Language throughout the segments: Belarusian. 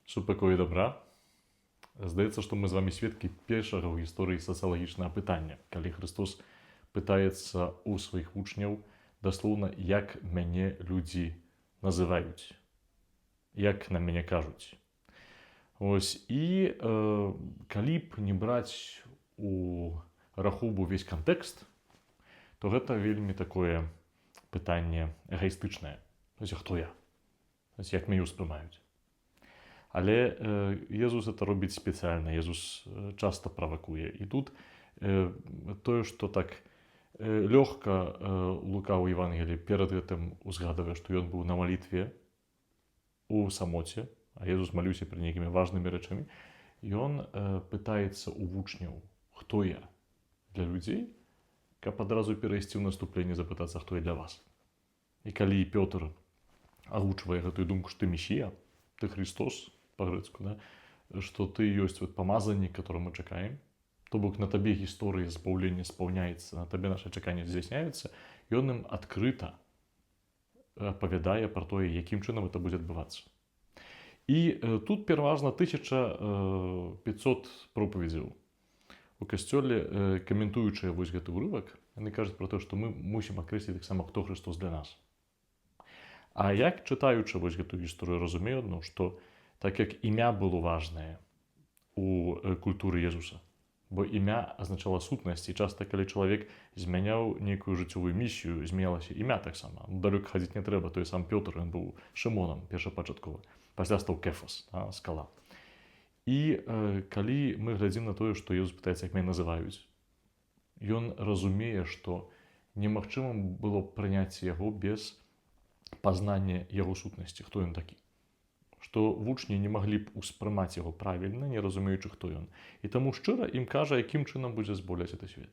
Супакою добра. Здаецца, што мы з вамі сведкі першага ў гісторыі сацыялагічнага пытання, калі Христос пытаецца ў сваіх вучняў даслоўна, як мяне людзі называюць, як на мяне кажуць. Ось, і калі б не браць у рахубу ўвесь кантэкст, то гэта вельмі такое пытанне эгоістычнае. Хто я? Як мяне ўспрымаюць? Але Езус это робіць спецыяльна, Езус часта правакуе. І тут тое, што так лёгка Лука ў Евангеліі перад гэтым узгадвае, што ён быў на малітве у самоце, а Езус малюся пры нейкімі важнымі рэчамі, ён пытаецца ў вучняў, хто я для людзей, каб адразу перайсці ў наступленне, запытацца, хто я для вас. І калі Пётр агучвае гэтую думку, што ты Месія, ты Христос, по-грэцку, да? Што ты ёсць памазаннік, который мы чакаем, то бок на табе гісторыя збаўлення спаўняецца, на табе наша чаканне здзяйсняецца, ён ім адкрыта апавядае пра тое, якім чынам это будзе адбывацца. І тут пераважна 1500 пропаведзяў у касцёле, каментуючыя вось гэты ўрывак, яны кажуць пра тое, што мы мусім акрэсліць таксама, хто Христос для нас. А як чытаючы вось гэтую гісторыю, разумею адно, што так як імя было важнае у культуры Езуса, бо імя азначала сутнасць, і часта, калі чалавек змяняў нейкую жыццёвую місію, змянялася імя таксама. Далёка хадзіць не трэба, той сам Пётр, ён быў Шымонам першапачаткова, пасля стаў Кефас, скала. І калі мы глядзім на тое, што Езус пытаецца, як мяне называюць, ён разумее, што немагчыма было прыняць яго без пазнання яго сутнасці, хто ён такі. Што вучні не маглі б успрымаць яго правільна, не разумеючы, хто ён. І таму шчыра ім кажа, якім чынам будзе зболяць гэты свет.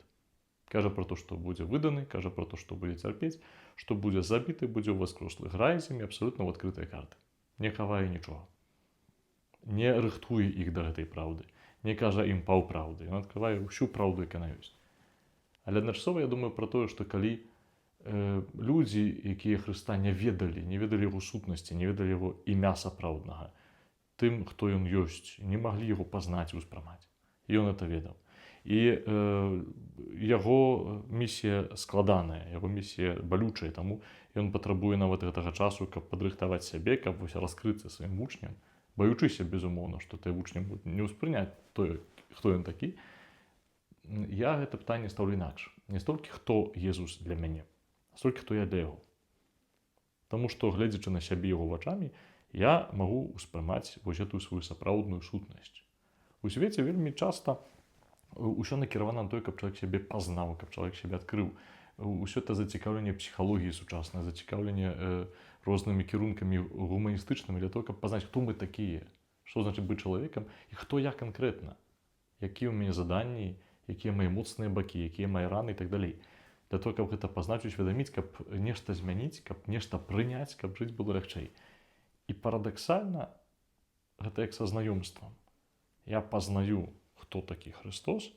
Кажа пра то, што будзе выданы, кажа пра то, што будзе цярпець, што будзе забіты, будзе ўваскрослы. Грае з імі абсалютна ў адкрытыя карты. Не хавае нічога. Не рыхтуе іх да гэтай праўды. Не кажа ім паўпраўды. Ён адкрывае ўсю праўду, яка яна ёсць. Але адначасова я думаю пра тое, што калі людзі, якія Хрыста не ведалі яго сутнасці, не ведалі яго імя сапраўднага, тым, хто ён ёсць, не маглі яго пазнаць і ўспрымаць. І ён это ведаў. І яго місія складаная, яго місія балючая, таму ён патрабуе нават гэтага часу, каб падрыхтаваць сябе, каб раскрыцца сваім вучням, баючыся, безумоўна, што ты вучням не ўспрыняць тое, хто ён такі. Я гэта пытанне стаўлю інакш. Не столькі, хто Езус для мяне, столькі, хто я для яго. Таму што, гледзячы на сябе яго вачамі, я магу ўспрымаць вось гэтую сваю сапраўдную сутнасць. У свеце вельмі часта ўсё накіравана на тое, каб чалавек сябе пазнаў, каб чалавек сябе адкрыў. Усё это зацікаўленне псіхалогіі сучаснай, зацікаўленне рознымі кірункамі гуманістычнымі для того, каб пазнаць, хто мы такія, што значыць быць чалавекам і хто я канкрэтна, якія ў мяне заданні, якія мае моцныя бакі, якія мае раны і так далей. Для того, каб гэта пазнаць, усведаміць, каб нешта змяніць, каб нешта прыняць, каб жыць было лягчэй. І парадаксальна, гэта як са знаёмствам. Я пазнаю, хто такі Христос,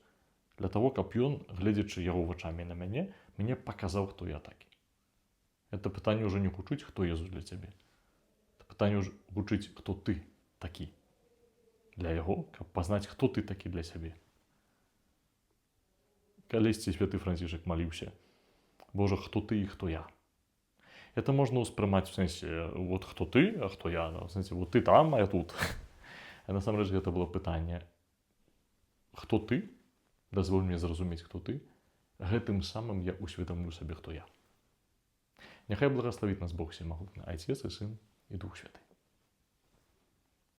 для того, каб ён, гледзячы яго вачамі на мяне, мне паказаў, хто я такі. Это пытанне ўжо не гучыць, хто Езус для цябе. Это пытанне ўжо гучыць, хто ты такі для яго, каб пазнаць, хто ты такі для сябе. Калісьці святы Францішак маліўся: Боже, хто ты і хто я? Это можна ўспрымаць в сэнсе, вот хто ты, а хто я? В сэнсе, вот ты там, а я тут. А насамрэч гэта было пытанне: хто ты? Дазволь мне зразумець, хто ты. Гэтым самым я усведамлю сабе, хто я. Няхай благаславіць нас Бог Всемагутны, Айцец і Сын і Дух Святы.